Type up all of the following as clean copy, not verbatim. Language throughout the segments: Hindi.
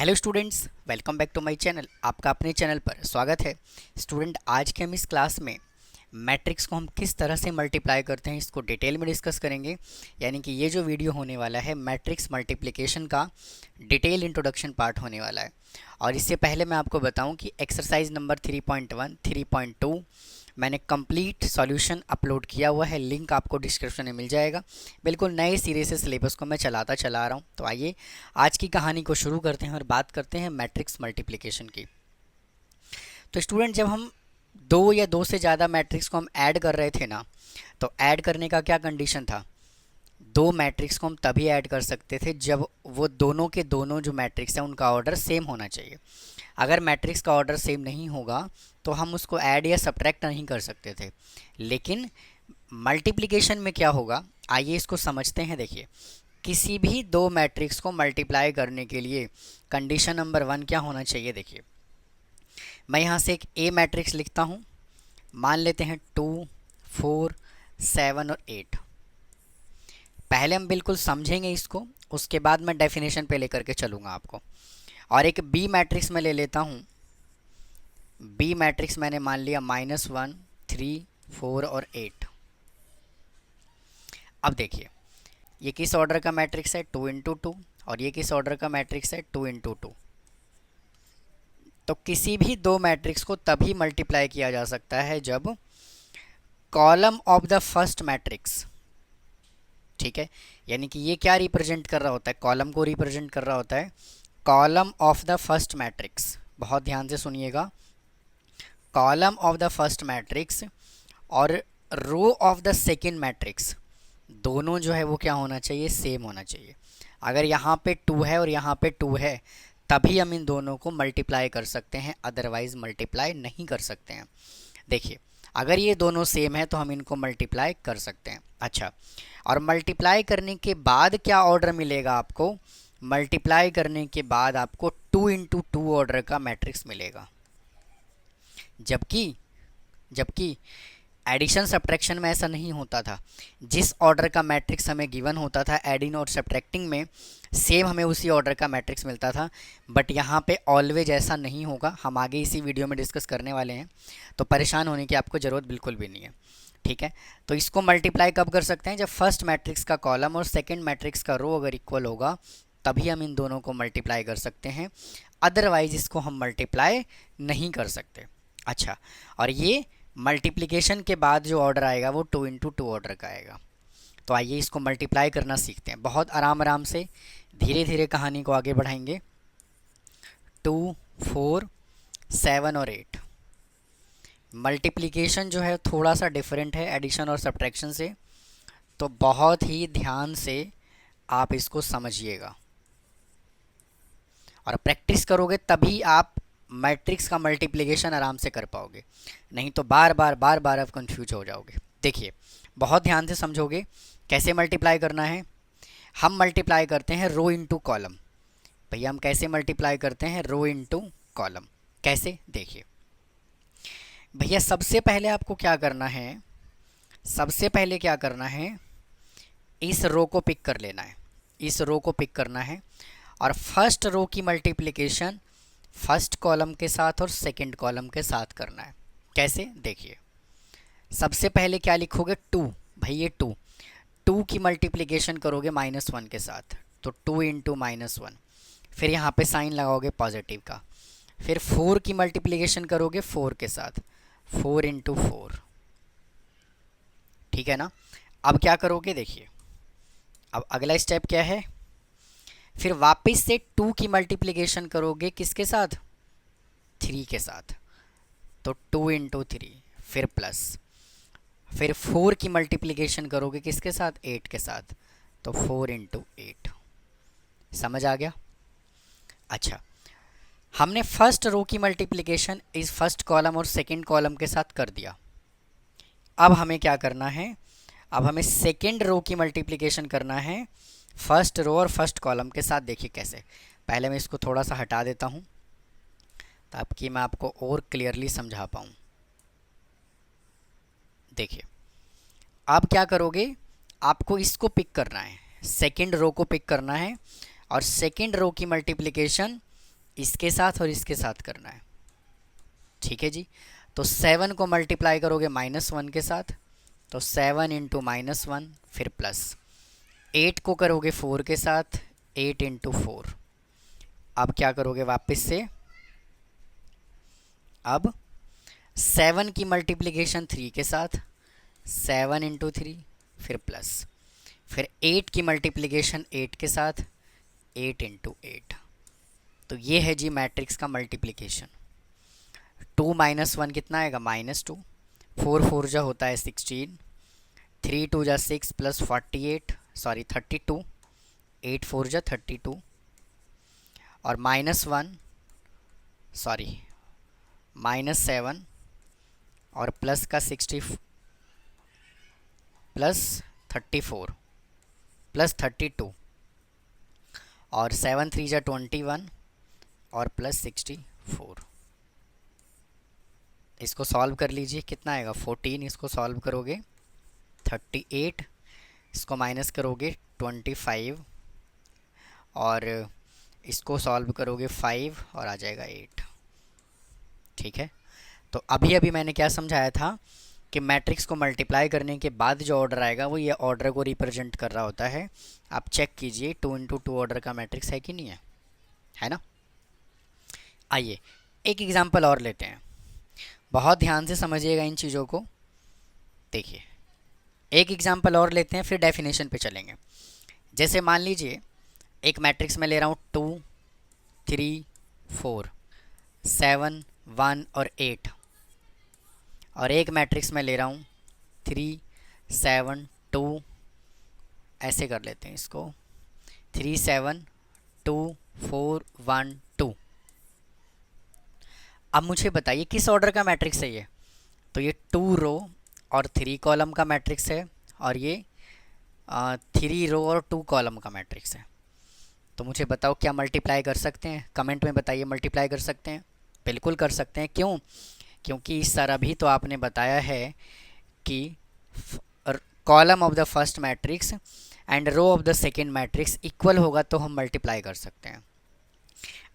Hello students, welcome back to my channel. आपका अपने चैनल पर स्वागत है। स्टूडेंट, आज के हम इस क्लास में मैट्रिक्स को हम किस तरह से मल्टीप्लाई करते हैं इसको डिटेल में डिस्कस करेंगे। यानी कि ये जो वीडियो होने वाला है मैट्रिक्स मल्टीप्लिकेशन का डिटेल इंट्रोडक्शन पार्ट होने वाला है। और इससे पहले मैं आपको बताऊं कि एक्सरसाइज नंबर 3.1, 3.2 मैंने कंप्लीट सॉल्यूशन अपलोड किया हुआ है, लिंक आपको डिस्क्रिप्शन में मिल जाएगा। बिल्कुल नए सिरे से सिलेबस को मैं चलाता चला रहा हूँ। तो आइए आज की कहानी को शुरू करते हैं और बात करते हैं मैट्रिक्स मल्टीप्लिकेशन की। तो स्टूडेंट, जब हम दो या दो से ज़्यादा मैट्रिक्स को हम ऐड कर रहे थे ना, तो ऐड करने का क्या कंडीशन था? दो मैट्रिक्स को हम तभी ऐड कर सकते थे जब वो दोनों के दोनों जो मैट्रिक्स हैं उनका ऑर्डर सेम होना चाहिए। अगर मैट्रिक्स का ऑर्डर सेम नहीं होगा तो हम उसको ऐड या सब्ट्रैक्ट नहीं कर सकते थे। लेकिन मल्टीप्लिकेशन में क्या होगा, आइए इसको समझते हैं। देखिए, किसी भी दो मैट्रिक्स को मल्टीप्लाई करने के लिए कंडीशन नंबर 1 क्या होना चाहिए? देखिए, मैं यहाँ से एक ए मैट्रिक्स लिखता हूँ। मान लेते हैं 2, 4, 7 और 8। पहले हम बिल्कुल समझेंगे इसको, उसके बाद मैं डेफिनेशन पे लेकर के चलूँगा आपको। और एक बी मैट्रिक्स में ले लेता हूँ। बी मैट्रिक्स मैंने मान लिया -1, 3, 4 और 8। अब देखिए, ये किस ऑर्डर का मैट्रिक्स है? 2 इंटू 2। और ये किस ऑर्डर का मैट्रिक्स है? 2 इंटू 2। तो किसी भी दो मैट्रिक्स को तभी मल्टीप्लाई किया जा सकता है जब column of the first matrix, ठीक है, यानी कि ये क्या रिप्रेजेंट कर रहा होता है? कॉलम को रिप्रेजेंट कर रहा होता है। Column of the first matrix, बहुत ध्यान से सुनिएगा, column of the first matrix और row of the second matrix, दोनों जो है वो क्या होना चाहिए? सेम होना चाहिए। अगर यहाँ पे 2 है और यहाँ पे 2 है तभी हम इन दोनों को मल्टीप्लाई कर सकते हैं, अदरवाइज मल्टीप्लाई नहीं कर सकते हैं। देखिए, अगर ये दोनों सेम है तो हम इनको मल्टीप्लाई कर सकते हैं। अच्छा, और मल्टीप्लाई करने के बाद क्या ऑर्डर मिलेगा आपको? मल्टीप्लाई करने के बाद आपको 2 इंटू 2 ऑर्डर का मैट्रिक्स मिलेगा। जबकि जबकि एडिशन सब्ट्रैक्शन में ऐसा नहीं होता था। जिस ऑर्डर का मैट्रिक्स हमें गिवन होता था एडिंग और सब्ट्रैक्टिंग में, सेम हमें उसी ऑर्डर का मैट्रिक्स मिलता था। बट यहाँ पे ऑलवेज ऐसा नहीं होगा, हम आगे इसी वीडियो में डिस्कस करने वाले हैं, तो परेशान होने की आपको ज़रूरत बिल्कुल भी नहीं है। ठीक है, तो इसको मल्टीप्लाई कब कर सकते हैं? जब फर्स्ट मैट्रिक्स का कॉलम और सेकेंड मैट्रिक्स का रो अगर इक्वल होगा तभी हम इन दोनों को मल्टीप्लाई कर सकते हैं, अदरवाइज इसको हम मल्टीप्लाई नहीं कर सकते। अच्छा, और ये मल्टीप्लिकेशन के बाद जो ऑर्डर आएगा वो 2 इंटू 2 ऑर्डर का आएगा। तो आइए इसको मल्टीप्लाई करना सीखते हैं, बहुत आराम आराम से धीरे धीरे कहानी को आगे बढ़ाएंगे। 2, 4, 7 और 8। मल्टीप्लिकेशन जो है थोड़ा सा डिफरेंट है एडिशन और सब्ट्रैक्शन से, तो बहुत ही ध्यान से आप इसको समझिएगा और प्रैक्टिस करोगे तभी आप मैट्रिक्स का मल्टीप्लिकेशन आराम से कर पाओगे, नहीं तो बार बार आप कंफ्यूज हो जाओगे। देखिए, बहुत ध्यान से समझोगे कैसे मल्टीप्लाई करना है। हम मल्टीप्लाई करते हैं रो इंटू कॉलम। भैया, हम कैसे मल्टीप्लाई करते हैं? Rho into column. कैसे? देखिए भैया, सबसे पहले आपको क्या करना है? सबसे पहले क्या करना है, इस रो को पिक कर लेना है, इस रो को पिक करना है और फर्स्ट रो की मल्टीप्लिकेशन फर्स्ट कॉलम के साथ और सेकंड कॉलम के साथ करना है। कैसे? देखिए, सबसे पहले क्या लिखोगे? 2। भाई ये 2 की मल्टीप्लिकेशन करोगे -1 के साथ, तो 2 इंटू -1। फिर यहाँ पे साइन लगाओगे पॉजिटिव का। फिर 4 की मल्टीप्लिकेशन करोगे 4 के साथ, 4 इंटू 4। ठीक है ना? अब क्या करोगे? देखिए, अब अगला स्टेप क्या है? फिर वापस से 2 की मल्टीप्लिकेशन करोगे किसके साथ? 3 के साथ, तो 2 इंटू 3। फिर प्लस, फिर 4 की मल्टीप्लिकेशन करोगे किसके साथ? 8 के साथ, तो 4 इंटू 8। समझ आ गया? अच्छा, हमने फर्स्ट रो की मल्टीप्लिकेशन इस फर्स्ट कॉलम और सेकंड कॉलम के साथ कर दिया। अब हमें क्या करना है? अब हमें सेकंड रो की मल्टीप्लिकेशन करना है फर्स्ट रो और फर्स्ट कॉलम के साथ। देखिए कैसे, पहले मैं इसको थोड़ा सा हटा देता हूँ ताकि मैं आपको और क्लियरली समझा पाऊँ। देखिए, अब क्या करोगे? आपको इसको पिक करना है, सेकंड रो को पिक करना है और सेकंड रो की मल्टीप्लिकेशन इसके साथ और इसके साथ करना है। ठीक है जी। तो 7 को मल्टीप्लाई करोगे -1 के साथ, तो 7 इंटू -1 फिर प्लस 8 को करोगे 4 के साथ, 8 इंटू 4। अब क्या करोगे वापस से, अब 7 की मल्टीप्लिकेशन 3 के साथ, 7 इंटू 3 फिर प्लस, फिर 8 की मल्टीप्लिकेशन 8 के साथ, 8 इंटू 8। तो ये है जी मैट्रिक्स का मल्टीप्लिकेशन। 2 माइनस 1 कितना आएगा, -2। 4 4 जा होता है 16, 3 2 जा 6 प्लस 48 सॉरी 32, 8 4 जा 32, और -1 सॉरी -7 और प्लस का 60 प्लस 34 प्लस 32, और 7 3 जा 21 और प्लस 64। इसको सॉल्व कर लीजिए, कितना आएगा 14। इसको सॉल्व करोगे 38, इसको माइनस करोगे 25, और इसको सॉल्व करोगे 5 और आ जाएगा 8। ठीक है। तो अभी अभी मैंने क्या समझाया था कि मैट्रिक्स को मल्टीप्लाई करने के बाद जो ऑर्डर आएगा वो ये ऑर्डर को रिप्रेजेंट कर रहा होता है। आप चेक कीजिए 2 इंटू 2 ऑर्डर का मैट्रिक्स है कि नहीं है ना। आइए एक एग्जांपल और लेते हैं, बहुत ध्यान से समझिएगा इन चीज़ों को। देखिए एक एग्जांपल और लेते हैं, फिर डेफिनेशन पे चलेंगे। जैसे मान लीजिए एक मैट्रिक्स में ले रहा हूँ 2 3 4 7 1 और 8, और एक मैट्रिक्स में ले रहा हूँ 3 7 2, ऐसे कर लेते हैं इसको 3 7 2 4 1 2। अब मुझे बताइए किस ऑर्डर का मैट्रिक्स है ये। तो ये 2 रो और 3 कॉलम का मैट्रिक्स है, और ये 3 रो और 2 कॉलम का मैट्रिक्स है। तो मुझे बताओ क्या मल्टीप्लाई कर सकते हैं, कमेंट में बताइए। मल्टीप्लाई कर सकते हैं, बिल्कुल कर सकते हैं। क्यों? क्योंकि सर अभी तो आपने बताया है कि column of the first matrix and row of the second matrix equal होगा तो हम मल्टीप्लाई कर सकते हैं।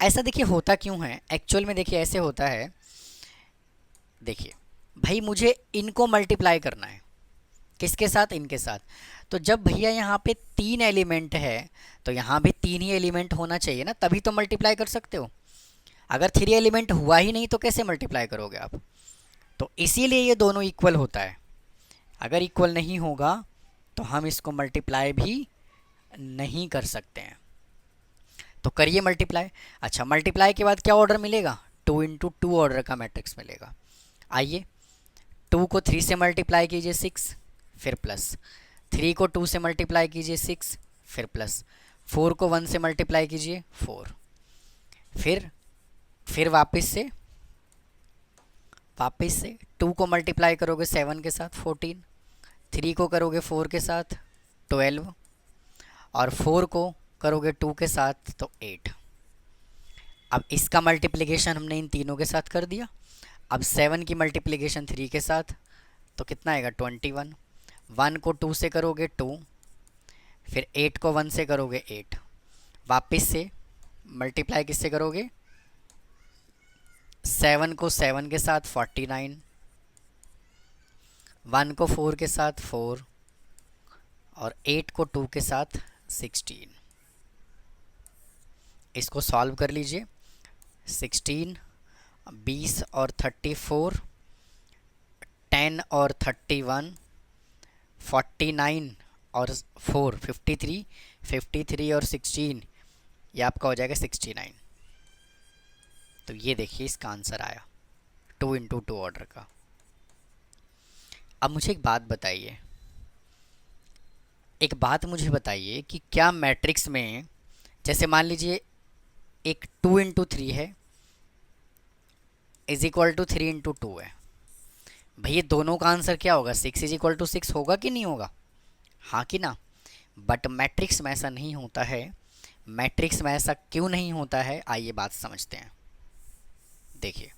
ऐसा देखिए होता क्यों है एक्चुअल में, देखिए ऐसे होता है। देखिए भाई मुझे इनको मल्टीप्लाई करना है, किसके साथ, इनके साथ। तो जब भैया यहाँ पे 3 एलिमेंट है तो यहाँ भी 3 ही एलिमेंट होना चाहिए ना, तभी तो मल्टीप्लाई कर सकते हो। अगर 3 एलिमेंट हुआ ही नहीं तो कैसे मल्टीप्लाई करोगे आप। तो इसीलिए ये दोनों इक्वल होता है। अगर इक्वल नहीं होगा तो हम इसको मल्टीप्लाई भी नहीं कर सकते हैं। तो करिए मल्टीप्लाई। अच्छा मल्टीप्लाई के बाद क्या ऑर्डर मिलेगा, 2 इंटू 2 ऑर्डर का मैट्रिक्स मिलेगा। आइए 2 को 3 से मल्टीप्लाई कीजिए 6, फिर प्लस 3 को 2 से मल्टीप्लाई कीजिए 6, फिर प्लस 4 को 1 से मल्टीप्लाई कीजिए 4, फिर वापस से 2 को मल्टीप्लाई करोगे 7 के साथ 14, 3 को करोगे 4 के साथ 12, और 4 को करोगे 2 के साथ तो 8। अब इसका मल्टीप्लिकेशन हमने इन तीनों के साथ कर दिया। अब 7 की मल्टीप्लिकेशन 3 के साथ तो कितना आएगा 21, 1 को 2 से करोगे 2, फिर 8 को 1 से करोगे 8, वापस से मल्टीप्लाई किससे करोगे, 7 को 7 के साथ 49, 1 को 4 के साथ 4, और 8 को 2 के साथ 16। इसको सॉल्व कर लीजिए। 16 20 और 34, 10 और 31, 49 और 4 53, 53 और 16, ये आपका हो जाएगा 69। तो ये देखिए इसका आंसर आया 2 इंटू 2 ऑर्डर का। अब मुझे एक बात मुझे बताइए कि क्या मैट्रिक्स में, जैसे मान लीजिए एक 2 इंटू 3 है इज इक्वल टू 3 इंटू 2 है, भैया दोनों का आंसर क्या होगा, 6 इज इक्वल टू 6 होगा कि नहीं होगा, हाँ कि ना। बट मैट्रिक्स में ऐसा नहीं होता है। मैट्रिक्स में ऐसा क्यों नहीं होता है, आइए बात समझते हैं। देखिए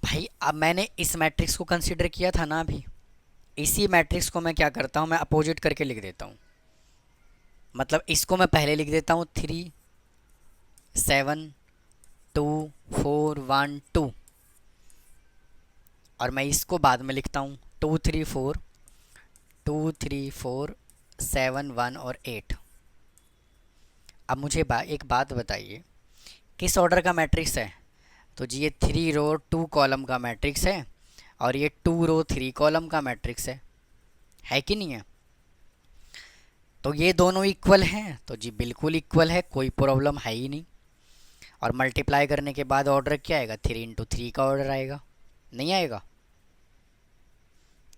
भाई अब मैंने इस मैट्रिक्स को कंसिडर किया था ना अभी, इसी मैट्रिक्स को मैं क्या करता हूँ, मैं अपोजिट करके लिख देता हूँ। मतलब इसको मैं पहले लिख देता हूँ 3 7 2 4 1 2, और मैं इसको बाद में लिखता हूँ 2 3 4 2 3 4 7 1 और 8। अब मुझे एक बात बताइए, किस ऑर्डर का मैट्रिक्स है? तो जी ये 3 रो 2 कॉलम का मैट्रिक्स है और ये 2 रो 3 कॉलम का मैट्रिक्स है कि नहीं है? तो ये दोनों इक्वल हैं, तो जी बिल्कुल इक्वल है, कोई प्रॉब्लम है ही नहीं। और मल्टीप्लाई करने के बाद ऑर्डर क्या आएगा? 3 इंटू 3 का ऑर्डर आएगा, नहीं आएगा?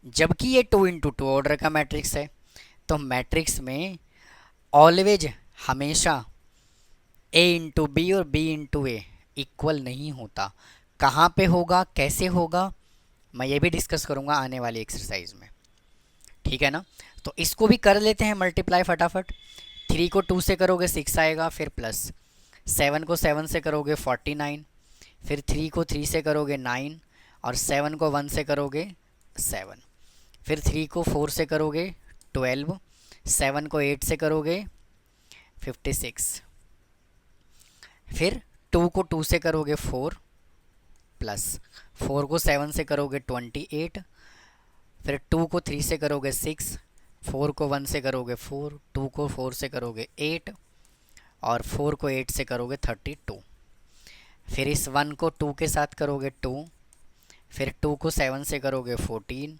जबकि ये 2 इंटू 2 ऑर्डर का मैट्रिक्स है। तो मैट्रिक्स में ऑलवेज हमेशा ए इंटू बी और बी इंटू ए इक्वल नहीं होता। कहाँ पे होगा, कैसे होगा, मैं ये भी डिस्कस करूँगा आने वाली एक्सरसाइज में, ठीक है ना? तो इसको भी कर लेते हैं मल्टीप्लाई फटाफट। 3 को 2 से करोगे 6 आएगा, फिर प्लस 7 को 7 से करोगे 49, फिर 3 को 3 से करोगे 9, और 7 को 1 से करोगे 7, फिर 3 को 4 से करोगे 12, 7 को 8 से करोगे 56, फिर 2 को 2 से करोगे 4, प्लस 4 को 7 से करोगे 28, फिर 2 को 3 से करोगे 6, 4 को 1 से करोगे 4, 2 को 4 से करोगे 8, और 4 को 8 से करोगे 32। फिर इस 1 को 2 के साथ करोगे 2, फिर 2 को 7 से करोगे 14,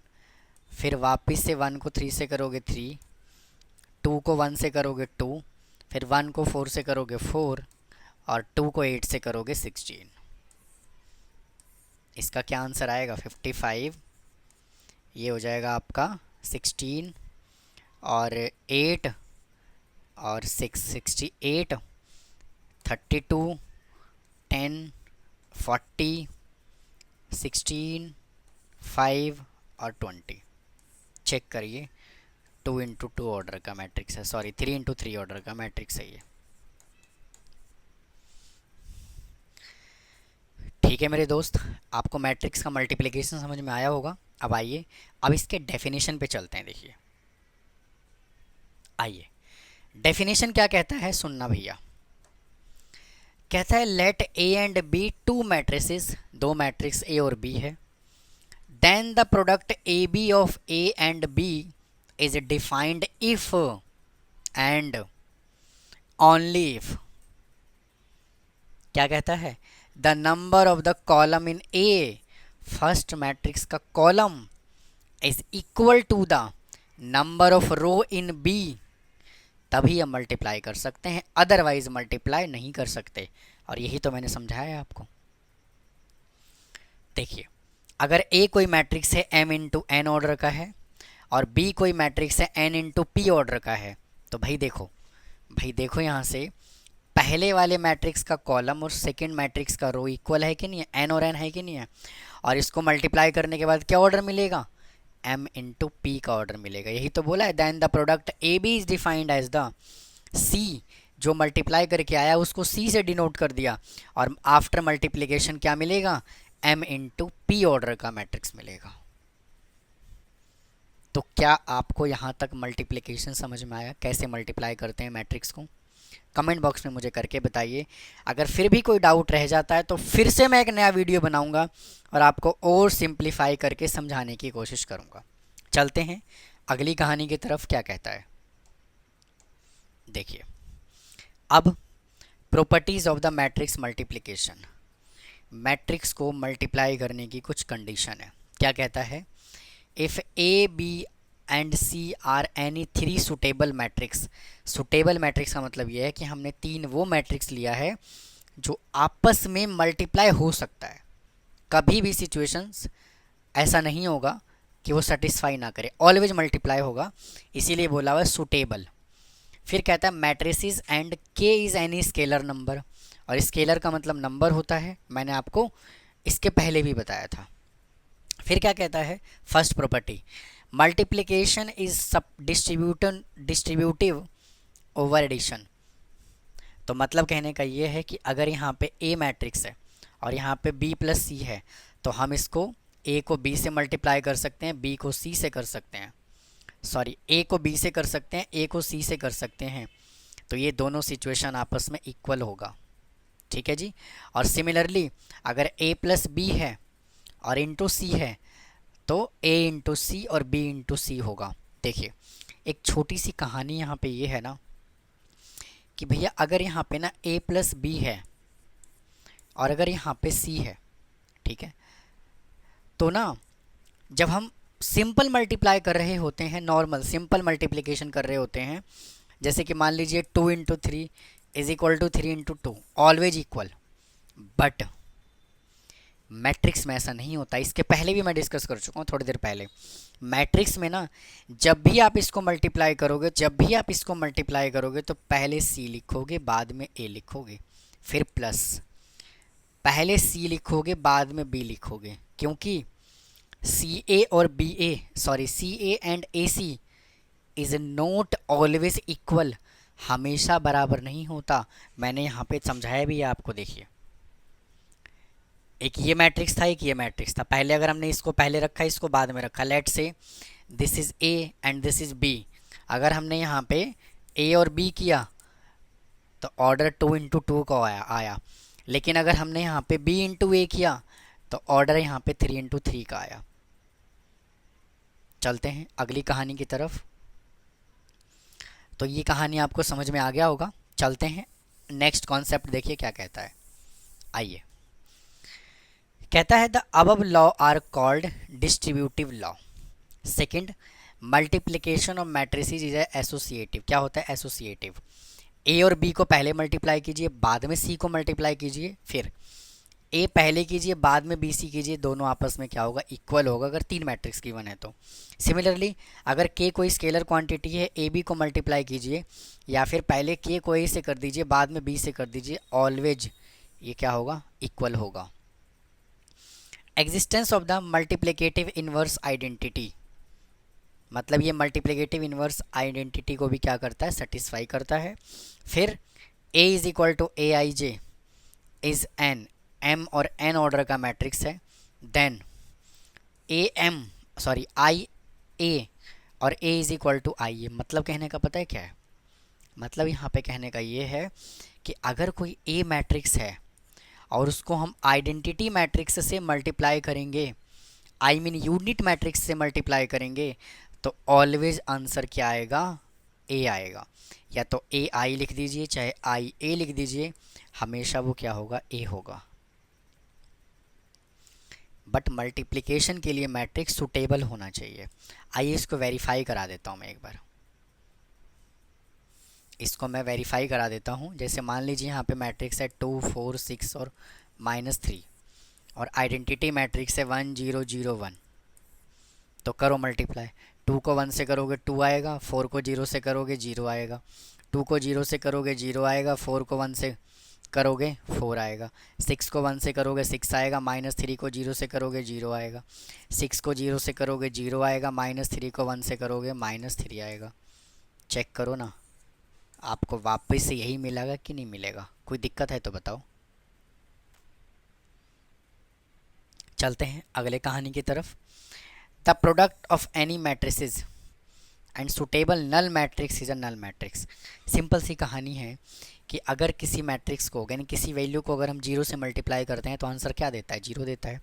फिर वापस से 1 को 3 से करोगे 3, 2 को 1 से करोगे 2, फिर 1 को 4 से करोगे 4, और 2 को 8 से करोगे 16। इसका क्या आंसर आएगा? 55। ये हो जाएगा आपका 16 और 8 और 6, 68, 32, 10, 40, 16, 5 और 20। चेक करिए, 2 इंटू 2 ऑर्डर का मैट्रिक्स है, सॉरी 3 इंटू 3 ऑर्डर का मैट्रिक्स है ये। ठीक है मेरे दोस्त, आपको मैट्रिक्स का मल्टीप्लिकेशन समझ में आया होगा। अब आइए, अब इसके डेफिनेशन पे चलते हैं। देखिए, आइए डेफिनेशन क्या कहता है, सुनना भैया। कहता है let A and B two matrices, दो मैट्रिक्स ए और बी है, then the product A B of A and B is defined if and only if. क्या कहता है? The number of the column in A, first matrix का column, is equal to the number of row in B, तभी हम मल्टीप्लाई कर सकते हैं, अदरवाइज मल्टीप्लाई नहीं कर सकते। और यही तो मैंने समझाया है आपको। देखिए, अगर ए कोई मैट्रिक्स है m इंटू एन ऑर्डर का है और b कोई मैट्रिक्स है n इंटू पी ऑर्डर का है, तो भाई देखो यहाँ से पहले वाले मैट्रिक्स का कॉलम और सेकंड मैट्रिक्स का रो इक्वल है कि नहीं है, n और n है कि नहीं है, और इसको मल्टीप्लाई करने के बाद क्या ऑर्डर मिलेगा? m इंटू पी का ऑर्डर मिलेगा। यही तो बोला है, then the product A B is defined as the C, जो मल्टीप्लाई करके आया उसको सी से डिनोट कर दिया, और आफ्टर मल्टीप्लिकेशन क्या मिलेगा? m इंटू पी ऑर्डर का मैट्रिक्स मिलेगा। तो क्या आपको यहाँ तक मल्टीप्लिकेशन समझ में आया, कैसे मल्टीप्लाई करते हैं मैट्रिक्स को? कमेंट बॉक्स में मुझे करके बताइए। अगर फिर भी कोई डाउट रह जाता है तो फिर से मैं एक नया वीडियो बनाऊंगा और आपको और सिंप्लीफाई करके समझाने की कोशिश करूंगा। चलते हैं अगली कहानी की तरफ। क्या कहता है, देखिए, अब properties of the matrix multiplication, matrix को मल्टीप्लाई करने की कुछ कंडीशन है। क्या कहता है? If A B and C are any three suitable matrix, suitable matrix का मतलब यह है कि हमने तीन वो मैट्रिक्स लिया है जो आपस में मल्टीप्लाई हो सकता है। कभी भी सिचुएशंस ऐसा नहीं होगा कि वो सेटिस्फाई ना करे, ऑलवेज मल्टीप्लाई होगा, इसीलिए बोला हुआ सुटेबल। फिर कहता है मैट्रिसेस एंड के इज़ एनी स्केलर नंबर, और स्केलर का मतलब नंबर होता है, मैंने आपको इसके पहले भी बताया था। फिर क्या कहता है? फर्स्ट प्रॉपर्टी, मल्टीप्लिकेशन इज सब डिस्ट्रीब्यूटिव ओवर एडिशन। तो मतलब कहने का ये है कि अगर यहाँ पे ए मैट्रिक्स है और यहाँ पे बी प्लस सी है, तो हम इसको ए को बी से मल्टीप्लाई कर सकते हैं, बी को सी से कर सकते हैं, सॉरी ए को बी से कर सकते हैं, ए को सी से कर सकते हैं। तो ये दोनों सिचुएशन आपस में इक्वल होगा। ठीक है जी। और सिमिलरली अगर a प्लस बी है और इंटू सी है तो a इंटू सी और b इंटू सी होगा। देखिए एक छोटी सी कहानी यहाँ पे ये है ना कि भैया अगर यहाँ पे ना a प्लस बी है और अगर यहाँ पे c है, ठीक है, तो ना जब हम सिंपल मल्टीप्लाई कर रहे होते हैं, नॉर्मल सिंपल मल्टीप्लिकेशन कर रहे होते हैं, जैसे कि मान लीजिए 2 into three is equal to 3 into two, always equal. But matrix में ऐसा नहीं होता। इसके पहले भी मैं डिस्कस कर चुका हूँ थोड़ी देर पहले। मैट्रिक्स में ना जब भी आप इसको मल्टीप्लाई करोगे तो पहले सी लिखोगे बाद में ए लिखोगे, फिर प्लस, पहले सी लिखोगे बाद में बी लिखोगे, क्योंकि सी ए और B A, sorry C A and A C is not always equal, हमेशा बराबर नहीं होता। मैंने यहाँ पे समझाया भी है आपको। देखिए एक ये मैट्रिक्स था, एक ये मैट्रिक्स था। पहले अगर हमने इसको पहले रखा, इसको बाद में रखा, let say this is A and this is B. अगर हमने यहाँ पे ए और बी किया तो ऑर्डर 2 इंटू टू का आया। लेकिन अगर हमने यहाँ पे b इंटू ए किया तो ऑर्डर यहाँ पे 3 इंटू थ्री का आया। चलते हैं अगली कहानी की तरफ। तो ये कहानी आपको समझ में आ गया होगा। चलते हैं नेक्स्ट कॉन्सेप्ट, देखिए क्या कहता है। आइए, कहता है the above law are called distributive law. Second, multiplication of matrices is associative. क्या होता है एसोसिएटिव? ए और बी को पहले मल्टीप्लाई कीजिए, बाद में सी को मल्टीप्लाई कीजिए, फिर ए पहले कीजिए बाद में बी सी कीजिए, दोनों आपस में क्या होगा इक्वल होगा, अगर तीन मैट्रिक्स गिवन है तो। सिमिलरली अगर के कोई स्केलर क्वांटिटी है, ए बी को मल्टीप्लाई कीजिए या फिर पहले के को ए से कर दीजिए बाद में बी से कर दीजिए, ऑलवेज ये क्या होगा इक्वल होगा। Existence of the multiplicative inverse identity, मतलब ये मल्टीप्लिकेटिव इनवर्स आइडेंटिटी को भी क्या करता है सेटिस्फाई करता है। फिर a is equal to A I J is N m और n ऑर्डर का मैट्रिक्स है। देन आई ए और a is equal to I A. मतलब कहने का पता है क्या है? मतलब यहाँ पे कहने का ये है कि अगर कोई a मैट्रिक्स है और उसको हम आइडेंटिटी मैट्रिक्स से मल्टीप्लाई करेंगे, आई मीन यूनिट मैट्रिक्स से मल्टीप्लाई करेंगे, तो ऑलवेज आंसर क्या आएगा ए आएगा। या तो ए आई लिख दीजिए चाहे आई ए लिख दीजिए, हमेशा वो क्या होगा ए होगा। बट मल्टीप्लिकेशन के लिए मैट्रिक्स सुटेबल होना चाहिए। आइए इसको वेरीफाई करा देता हूँ मैं एक बार। इसको मैं वेरीफाई करा देता हूँ। जैसे मान लीजिए यहाँ पे मैट्रिक्स है 2 4 6 और -3 और आइडेंटिटी मैट्रिक्स है 1 0 0 1। तो करो मल्टीप्लाई। 2 को 1 से करोगे 2 आएगा, 4 को 0 से करोगे 0 आएगा, 2 को 0 से करोगे 0 आएगा, 4 को 1 से करोगे 4 आएगा, 6 को 1 से करोगे 6 आएगा, -3 को 0 से करोगे 0 आएगा, 6 को 0 से करोगे 0 आएगा, -3 को 1 से करोगे -3 आएगा। चेक करो ना, आपको वापस से यही मिलेगा कि नहीं मिलेगा? कोई दिक्कत है तो बताओ। चलते हैं अगले कहानी की तरफ। The product of any matrices and suitable null matrix is a null matrix. Simple सी कहानी है कि अगर किसी मैट्रिक्स को यानी किसी वैल्यू को अगर हम 0 से मल्टीप्लाई करते हैं तो आंसर क्या देता है 0 देता है।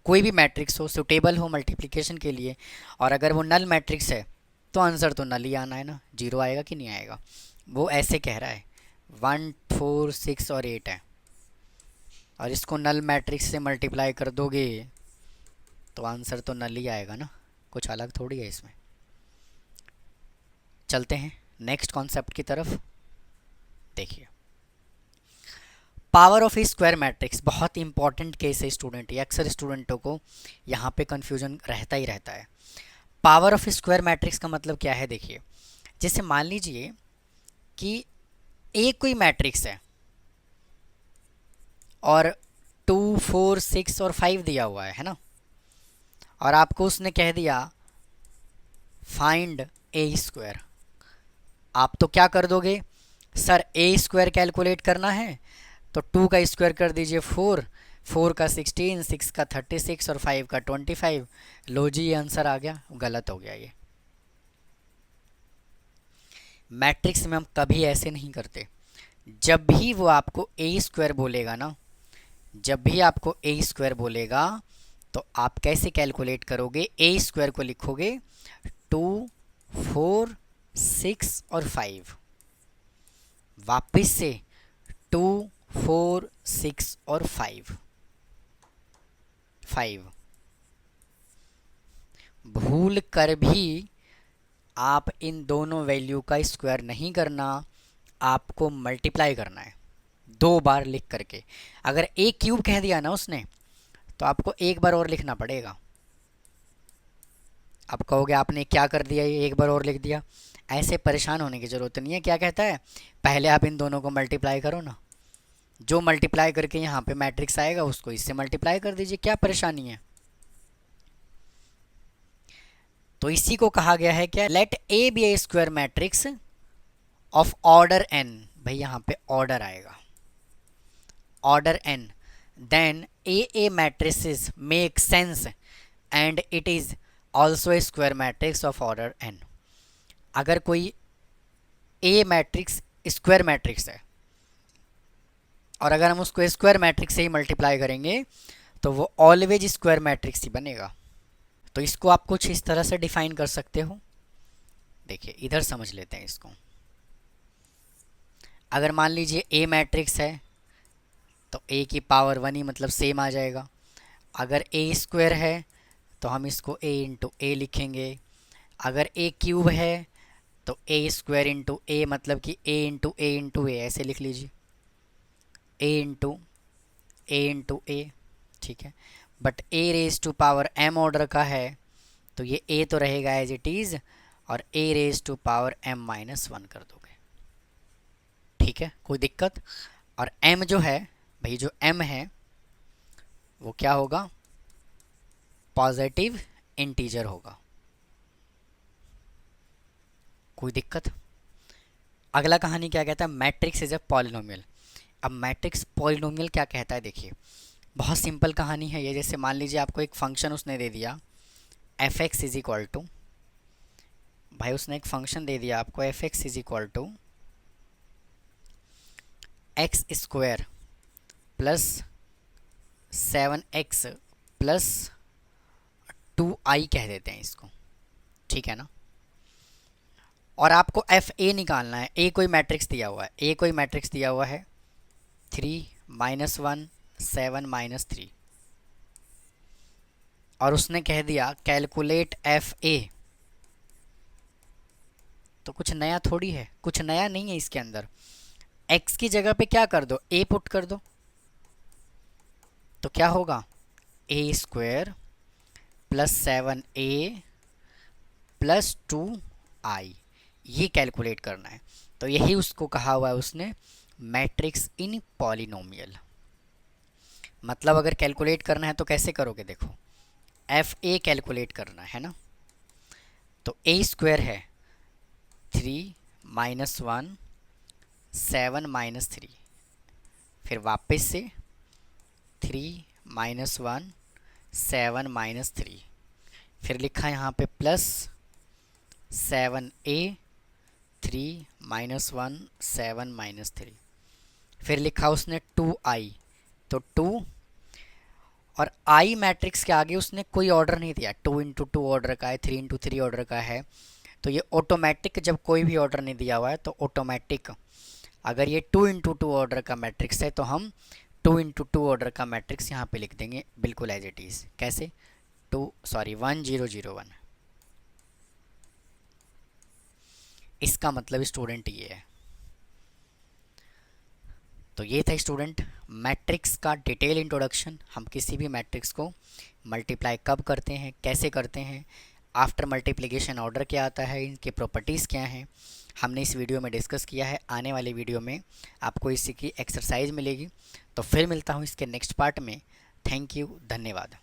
कोई भी मैट्रिक्स हो, सुटेबल हो मल्टीप्लिकेशन के लिए, और अगर वो नल मैट्रिक्स है तो आंसर तो नल ही आना है ना, 0 आएगा कि नहीं आएगा। वो ऐसे कह रहा है 1 4 6 और 8 है और इसको नल मैट्रिक्स से मल्टीप्लाई कर दोगे तो आंसर तो नल ही आएगा ना, कुछ अलग थोड़ी है इसमें। चलते हैं नेक्स्ट कॉन्सेप्ट की तरफ। देखिए power of A square matrix बहुत इंपॉर्टेंट केस है स्टूडेंट, ये अक्सर स्टूडेंटों को यहाँ पे कन्फ्यूजन रहता ही रहता है। पावर ऑफ स्क्वायर मैट्रिक्स का मतलब क्या है? देखिए जैसे मान लीजिए कि एक कोई मैट्रिक्स है और 2 4 6 और 5 दिया हुआ है ना, और आपको उसने कह दिया फाइंड ए स्क्वायर। आप तो क्या कर दोगे, सर ए स्क्वायर कैलकुलेट करना है तो 2 का स्क्वायर कर दीजिए 4, 4 का 16, 6 का 36 और 5 का 25। लो जी ये आंसर आ गया। गलत हो गया ये। मैट्रिक्स में हम कभी ऐसे नहीं करते। जब भी वो आपको ए स्क्वायर बोलेगा ना, जब भी आपको ए स्क्वायर बोलेगा तो आप कैसे कैलकुलेट करोगे? ए स्क्वायर को लिखोगे 2, 4, 6 और 5। वापस से 2, 4, 6 और 5। भूल कर भी आप इन दोनों वैल्यू का स्क्वायर नहीं करना, आपको मल्टीप्लाई करना है 2 बार लिख करके। अगर ए क्यूब कह दिया ना उसने, तो आपको एक बार और लिखना पड़ेगा। आप कहोगे आपने क्या कर दिया, ये एक बार और लिख दिया। ऐसे परेशान होने की ज़रूरत नहीं है। क्या कहता है, पहले आप इन दोनों को मल्टीप्लाई करो ना, जो मल्टीप्लाई करके यहाँ पे मैट्रिक्स आएगा उसको इससे मल्टीप्लाई कर दीजिए, क्या परेशानी है। तो इसी को कहा गया है क्या, let A B a square matrix of order N. भाई यहाँ पे ऑर्डर आएगा, order N, then A matrices make sense and it is also a square matrix of order N. अगर कोई ए मैट्रिक्स स्क्वायर मैट्रिक्स है और अगर हम उसको स्क्वायर मैट्रिक्स से ही मल्टीप्लाई करेंगे तो वो ऑलवेज स्क्वायर मैट्रिक्स ही बनेगा। तो इसको आप कुछ इस तरह से डिफाइन कर सकते हो। देखिए इधर समझ लेते हैं इसको। अगर मान लीजिए ए मैट्रिक्स है तो ए की पावर 1 ही मतलब सेम आ जाएगा। अगर ए स्क्वायर है तो हम इसको ए इंटू ए लिखेंगे। अगर ए क्यूब है तो ए स्क्वायर इंटू ए मतलब कि ए इंटू ए इंटू ए ऐसे लिख लीजिए, ए इंटू ए, ठीक है। But A raise to power M order का है तो ये ए तो रहेगा एज इट इज़ और ए रेज टू पावर m-1 कर दोगे, ठीक है, कोई दिक्कत। और m जो है भाई, जो m है वो क्या होगा, पॉजिटिव इंटीजर होगा, कोई दिक्कत। अगला कहानी क्या कहता है, मैट्रिक्स इज अ पॉलिनोमियल। अब मैट्रिक्स पॉलिनोमियल क्या कहता है, देखिए बहुत सिंपल कहानी है ये। जैसे मान लीजिए आपको एक फंक्शन उसने दे दिया F X is equal to, भाई उसने एक फंक्शन दे दिया आपको F X is equal to X square plus 7x plus 2i कह देते हैं इसको, ठीक है ना। और आपको एफ ए निकालना है। ए कोई मैट्रिक्स दिया हुआ है, ए कोई मैट्रिक्स दिया हुआ है 3, -1, 7, -3, और उसने कह दिया कैलकुलेट एफ ए। तो कुछ नया थोड़ी है, कुछ नया नहीं है इसके अंदर। x की जगह पे क्या कर दो, a पुट कर दो, तो क्या होगा ए square plus 7a plus 2i, ये कैलकुलेट करना है। तो यही उसको कहा हुआ है उसने मैट्रिक्स इन पॉलिनोमियल। मतलब अगर कैलकुलेट करना है तो कैसे करोगे, देखो एफ ए कैलकुलेट करना है ना, तो ए स्क्वायर है 3 -1 7 -3, फिर वापस से 3 -1 7 -3, फिर लिखा यहाँ पे प्लस 7a 3 -1 7 -3, फिर लिखा उसने 2i, तो 2 और i मैट्रिक्स के आगे उसने कोई ऑर्डर नहीं दिया, 2 × 2 ऑर्डर का है, 3 × 3 ऑर्डर का है। तो ये ऑटोमेटिक, जब कोई भी ऑर्डर नहीं दिया हुआ है तो ऑटोमेटिक, अगर ये 2 × 2 ऑर्डर का मैट्रिक्स है तो हम 2 × 2 ऑर्डर का मैट्रिक्स यहाँ पे लिख देंगे बिल्कुल एज इट इज़। कैसे, 1 0 0 1। इसका मतलब स्टूडेंट ये है। तो ये था स्टूडेंट मैट्रिक्स का डिटेल इंट्रोडक्शन। हम किसी भी मैट्रिक्स को मल्टीप्लाई कब करते हैं, कैसे करते हैं, आफ्टर मल्टीप्लिकेशन ऑर्डर क्या आता है, इनके प्रॉपर्टीज़ क्या हैं, हमने इस वीडियो में डिस्कस किया है। आने वाले वीडियो में आपको इसी की एक्सरसाइज मिलेगी। तो फिर मिलता हूँ इसके नेक्स्ट पार्ट में। थैंक यू, धन्यवाद।